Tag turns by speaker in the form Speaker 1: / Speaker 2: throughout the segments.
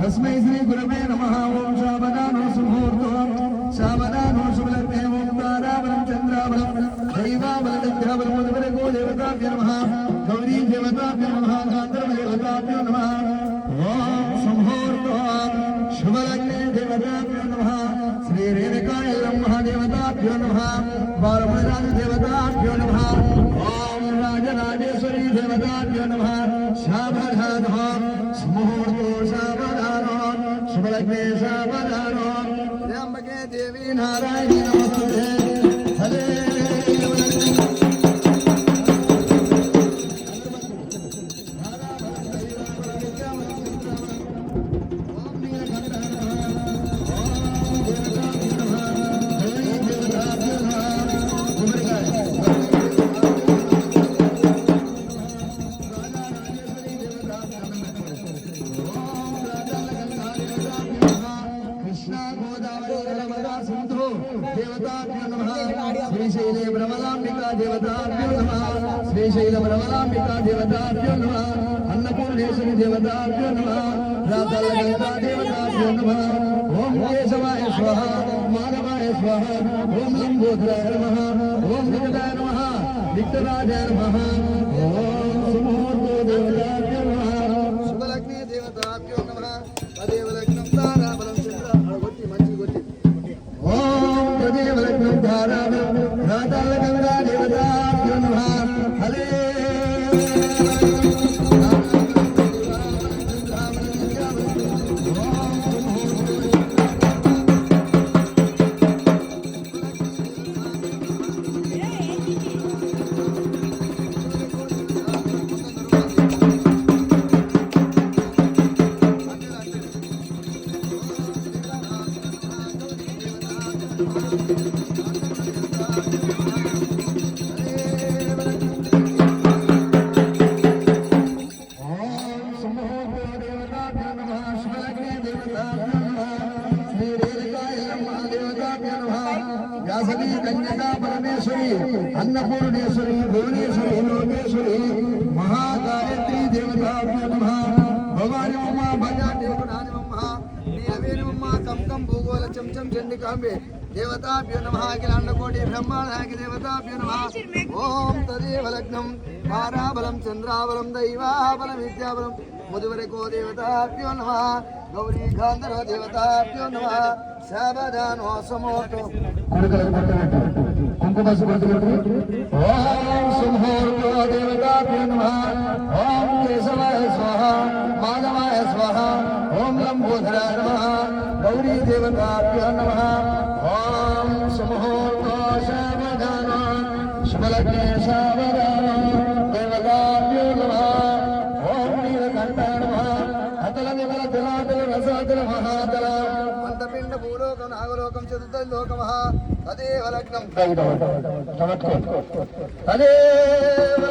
Speaker 1: तस्मै श्री गुरवे नमः। ओम सावधानो सुमुहूर्तो सावधानो शुभलग्ने ओम ताराबलं चन्द्राबलं दैवाबलं मुद्वरगो देवताभ्यो नमः। गौरी देवताभ्यो नमः। गान्धर्व देवताभ्यो नमः। ओम सुमुहूर्तो शुभलग्ने देवताभ्यो नमः। श्री रेणुकाय महादेवताभ्यो नमः। बालमुनिराज देवताभ्यो नमः। ओम राजराजेश्वरी देवताभ्यो नमः। सावधानो सुमुहूर्तो सावधानो शुभलग्ने सावधानो त्र्यंबके देवी नारायणी नमोस्तुते। हरे देवताभ्यो नमः श्रीशैले ब्रह्मलाम्बिका देवताभ्यो नमः श्रीशैल ब्रह्मलाम्बिका देवताभ्यो नमः अन्नपूर्णेश्वरी देवताभ्यो नमः रातलगंगा देवताभ्यो नमः ओम केशवाय स्वाहा माधवाय स्वाहा ओम लंबोदराय नमः ओम विकटाय नमः विक्टराजाय नमः ओम सुमूर्तो देवताभ्यो नमः शुभलग्ने देवताभ्यो नमः तदेव लग्नं ताराबलं चन्द्राबलं मंచి ओम तदेव लग्नं ताराबलं रातलगंगा देवताभ्यो नमः हरे व्यासवी कन्यका परमेश्वरी अन्नपूर्णेश्वरी भुवनेश्वरी लोकेश्वरी महागायत्री देवताभ्यो नमः भवानी उमा भजा देवनानि नमः नीलवे नमः कम भूगोल चमचम चंडिकांबे देवताभ्यो नमः अखिलांडकोटि ब्रह्मांडाय देवताभ्यो नमः ओम तदेव लग्नं ताराबलं चंद्राबलं दैवाबलं विद्याबलं मुदुवरेको देवताभ्यो नमः गौरी गांधर्व देवताभ्यो नमः सावधानो समोतो कुंकुम ओम सुमूर्तो देवताभ्यो नमः ओम केशवाय स्वाहा माधवाय स्वाहा ओम लंबोदराय नमः गौरी देवताभ्यो नमः ओम सुमूर्तो सावधानो शुभलग्ने सावधानो देवताभ्यो नमः ओम नीलकंठाय नमः अतल विमल जलातल रसातल महातल अंतपिंड भूलोकं नागलोकं चतुर्लोकमः तदेव लग्नं तदेव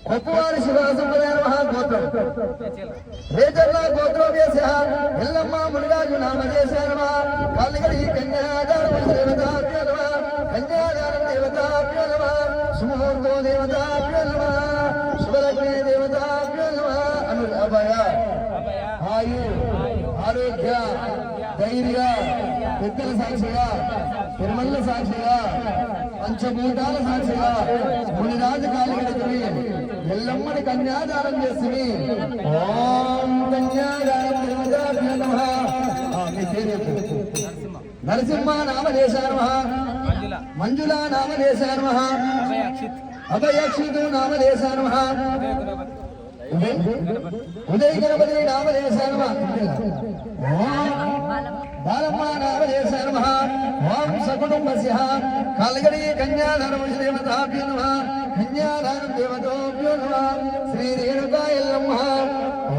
Speaker 1: కొత్తవారి శివసుందరయ్య మహాగోత్రం రేజర్ల గోత్రోభ్యస్య ఎల్లమ్మ మునిరాజు నామదేశయ నమః కాళిగడి కన్యాదానం దేవతాభ్యో నమః కన్యాదానం దేవతాభ్యో నమః సుముహూర్తో దేవతాభ్యో నమః శుభలగ్నే దేవతాభ్యో నమః అనుభయ ఆయు ఆరోగ్య ధైర్య పెద్దల సాక్షిగా తిరుమల సాక్షిగా పంచభూతాల సాక్షిగా మునిరాజు కాళిగడికి ఎల్లమ్మని కన్యాదానం చేస్తుంది ఓం కన్యాదానం దేవతాభ్యో నమః నరసింహ నామదేశాయ నమః మంజులా నామదేశాయ నమః అభయక్షితు నామదేశాయ నమః ఉదయ గణపతి నామదేశాయ నమః బాలమ్మ నామదేశాయ నమః ఓం సకుటుంబస్య కాలగడి కన్యాదానం శ్రీమతాభ్యో నమః కన్యాదానం దేవతోభ్యో నమః శ్రీ రేణుకా ఎల్లమ్మ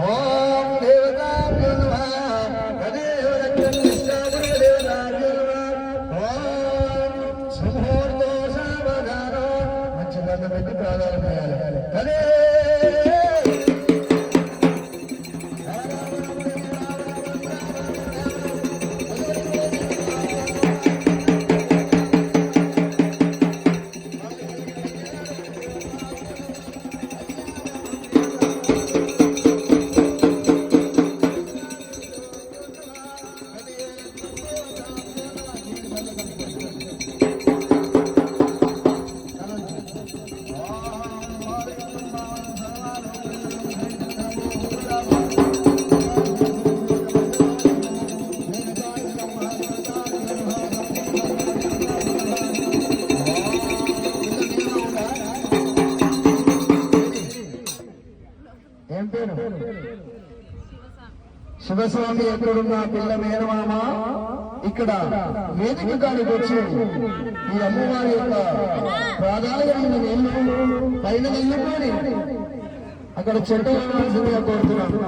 Speaker 1: ఓం దేవతాభ్యో నమః తదేవ రక్షణిష్టాది దేవతాభ్యో నమః ఓం శుభోర్తో సావధానో మంచిదన్న పెట్టి ప్రాధాన్యం చేయాలి తదే శివస్వామి ఎక్కడున్న పిల్ల మేనమామ ఇక్కడ వేదిక కాడికి వచ్చి ఈ అమ్మవారి యొక్క ప్రాధాన్యమైన నీళ్లు పైన వెళ్ళిపోయి అక్కడ చెట్టు వేయాల్సిందిగా కోరుతున్నాను.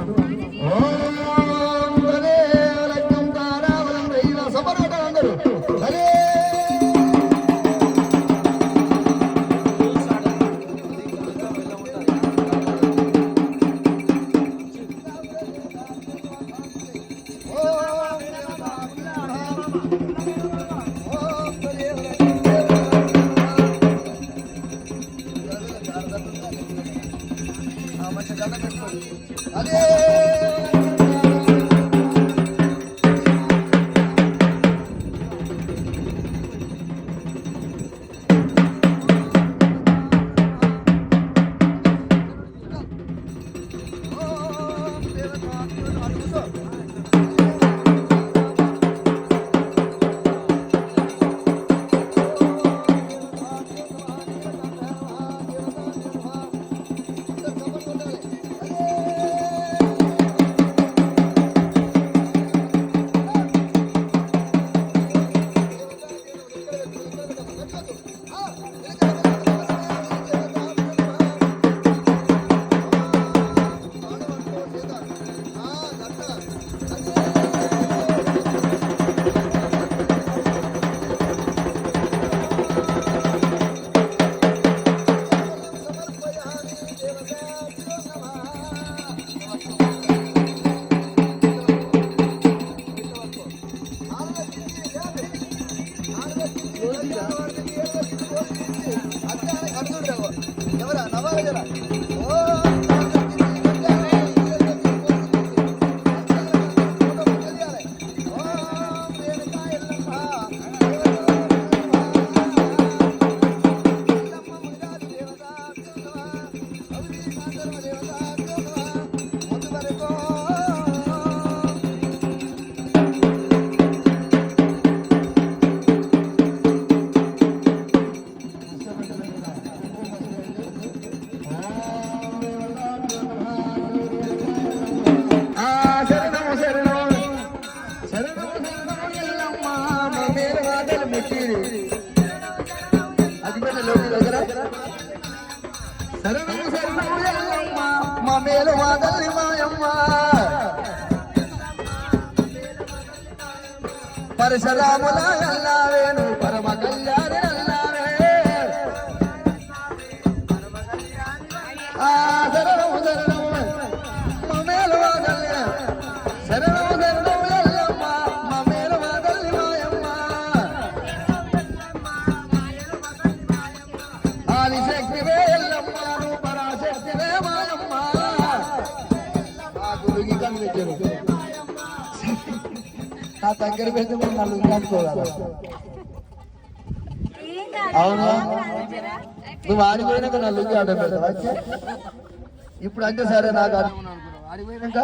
Speaker 1: అందరూ అదే మేలు వాదల్లి మాయమ్మ పరశురాముల అల్లావేను పరమ కళ్యాణి అల్లావే శరణము శరణము మా మేలు వాదల్లి శరణము శరణము ఎల్లమ్మ మా మేలు వాదల్లి మాయమ్మ ఆదిశక్తివే ఎల్లమ్మ పరాశక్తివే మాయమ్మ నా దగ్గర పెడితే మనం నలుగురు కట్టుకోవాలి. అవును నువ్వు ఆడిపోయినాక నలుగురికి ఆట పెడతావా? ఇప్పుడు అంటే సరే నాకు ఆడిపోయినాక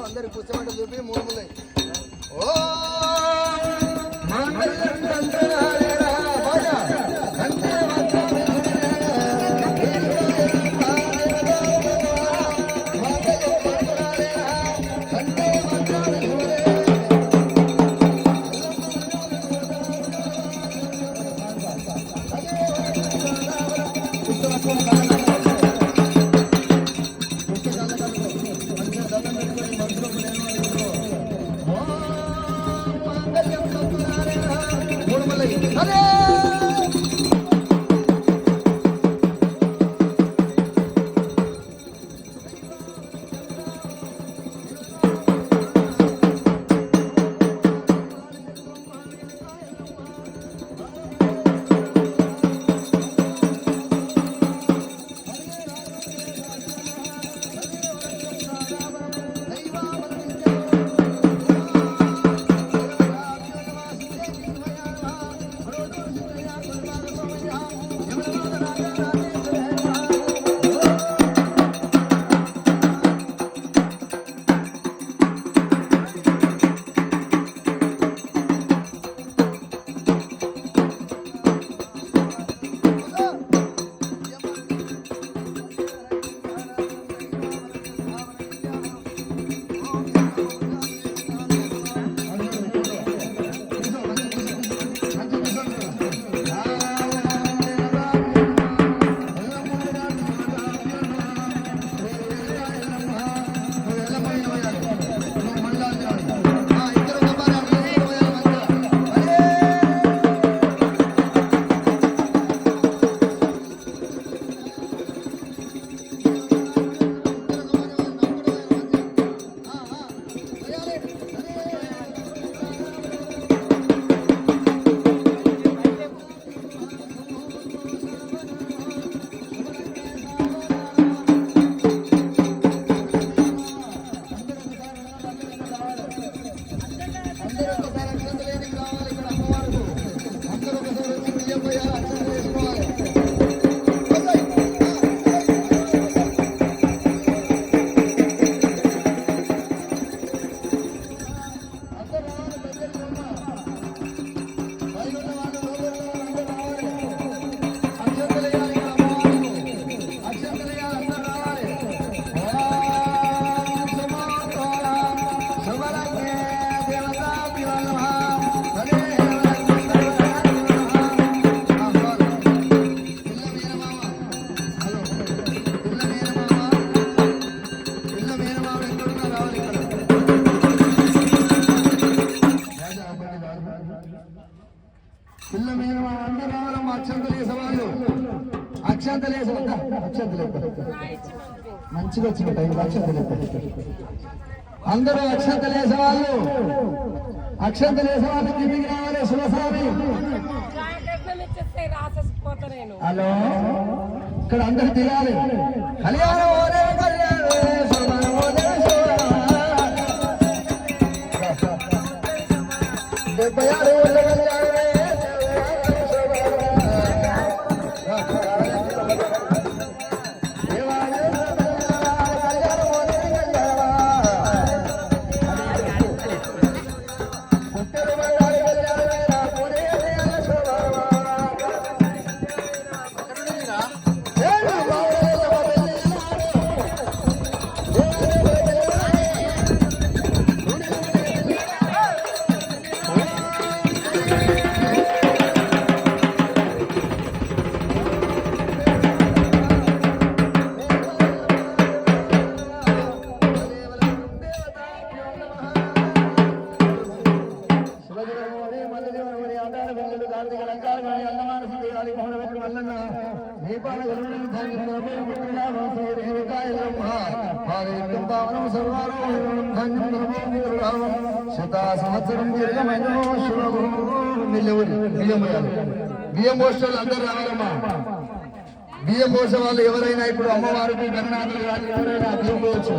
Speaker 1: అందరికి కూర్చోబెట్ట చూపి మూడు ఓ పిల్ల మీద అందరూ రావాలమ్మా అక్షంతలు వేసేవాళ్ళు అక్షంతలు వేసేవాళ్ళ అక్షంతలు మంచిగా వచ్చిన టైం అక్షంతలు అందరూ అక్షంతలు వేసేవాళ్ళు అక్షంతలు వేసేవాళ్ళు కిందికి రావాలి శివస్వామి హలో ఇక్కడ అందరు దిగాలి కళ్యాణం ఓరే డెబ్బై ఆరు బియ్యం పోస్టర్లు అందరూ రావాలమ్మా. బియ్యం పోసే వాళ్ళు ఎవరైనా ఇప్పుడు అమ్మవారికి గణనాథులు కానీ ఎవరైనా బియ్యం పోవచ్చు.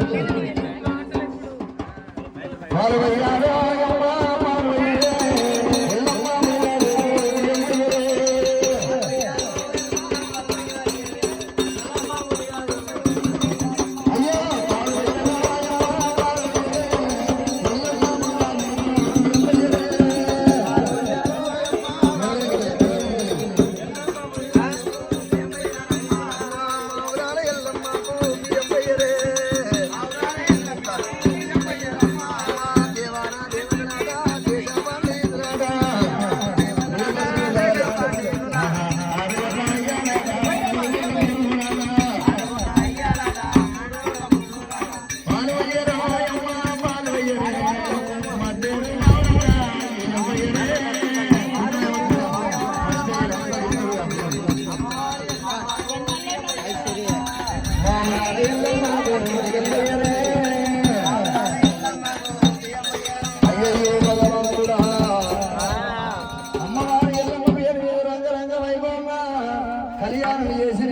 Speaker 1: కళ్యాణం చేసి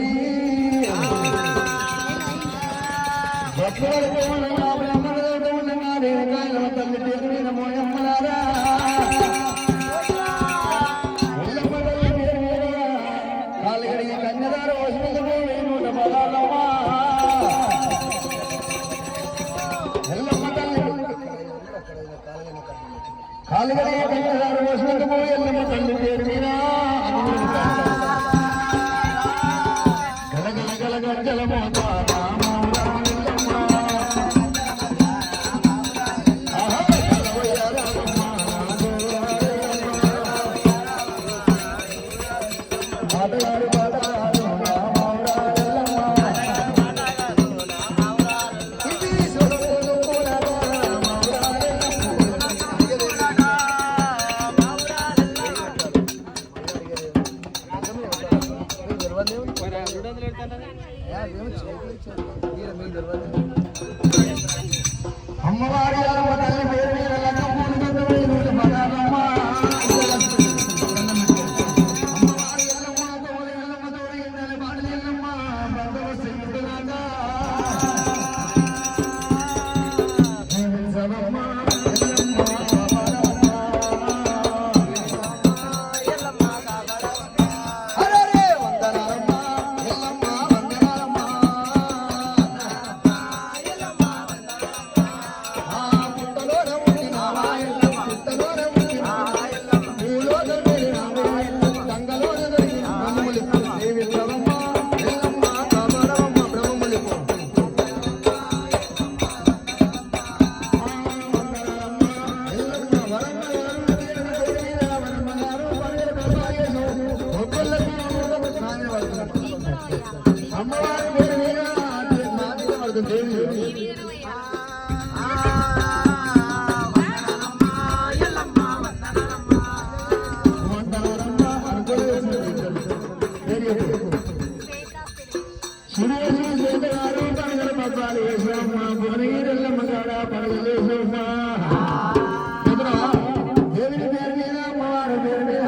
Speaker 1: తల్లి పేరు మోయమ్మలారా కాలుగడి కన్యదారు వస్తుంది నూట పదాలమ్మా ఎల్లమ్మ తల్లి కాలుగడి కన్యదారు వస్తుంది ఎల్లమ్మ తల్లి పేరు మీద అమ్మవారి తల్లి పేరు మీద అమ్మవారి పేరు మీద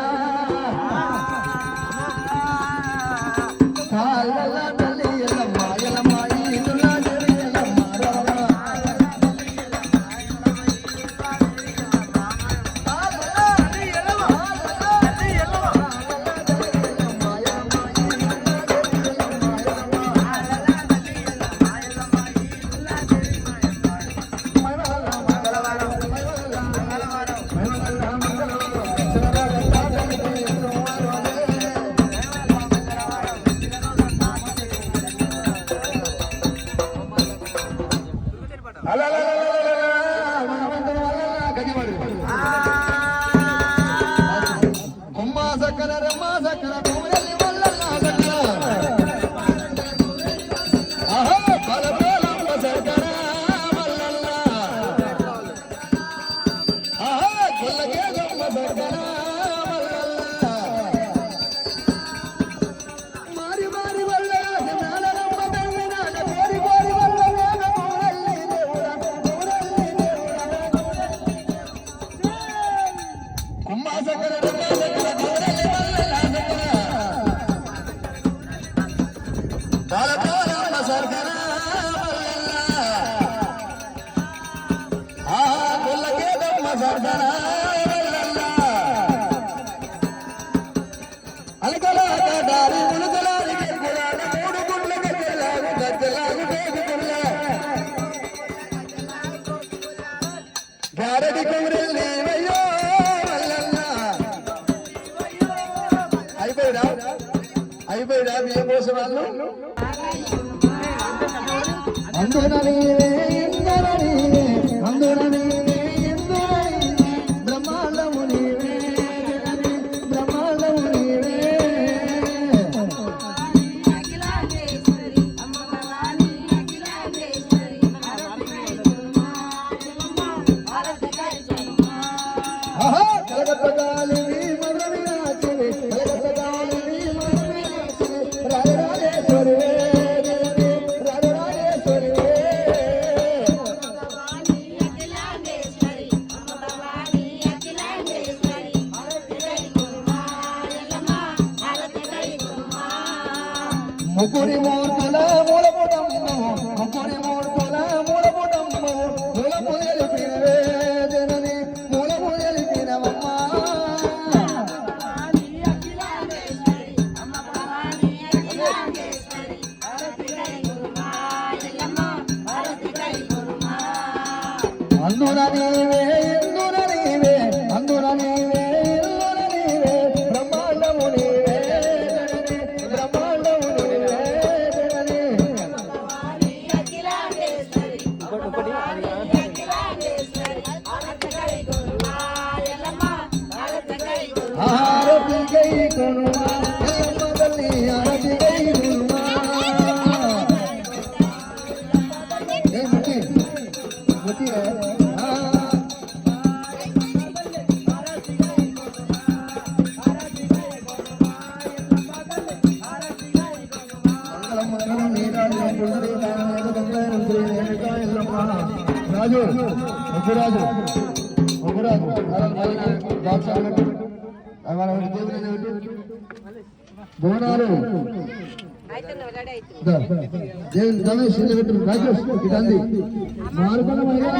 Speaker 1: దారి ములుకలాలి గెలుపులాలి మూడు గుండ్ల గద్దెలాగు గద్దెలాగు టేకుకుల్ల గారడి కుమరెల్లి వయ్యో మల్లన్న అయిపోయిడా బియ్యం కోసం వాళ్ళు అందున నీవే ఇందర నీవే అందున నీవే ఇందర నీవే బ్రహ్మాండము నీవే బ్రహ్మాండము నీవే ఆహా కలగత్తగాలివి మధురమీనాచివి కలగత్తగాలివి మధురమీనాచివి రాజరాజేశ్వరి ముగ్గురి మూర్తుల మూలపుటమ్ము ముగ్గురి మూర్తుల మూలపుటమ్ము మూలపు తెలిపినవే జనని మూలపు తెలిపినవమ్మ అందున నీవే ఇందున నీవే అందున నీవే ఇందున నీవే బ్రహ్మాండము నీవే బ్రహ్మాండము నీవే ఆరతి గై కొనుమా ఎల్లమ్మ తల్లి ఆరతి గై కొనుమా ఏ ముట్టి ముట్టి రాజు ఒక్కరాజు ఒక్కరాజు బోనాలు దేవుని రమేష్ రాజేష్ ఇదండి మార్గం మహిళ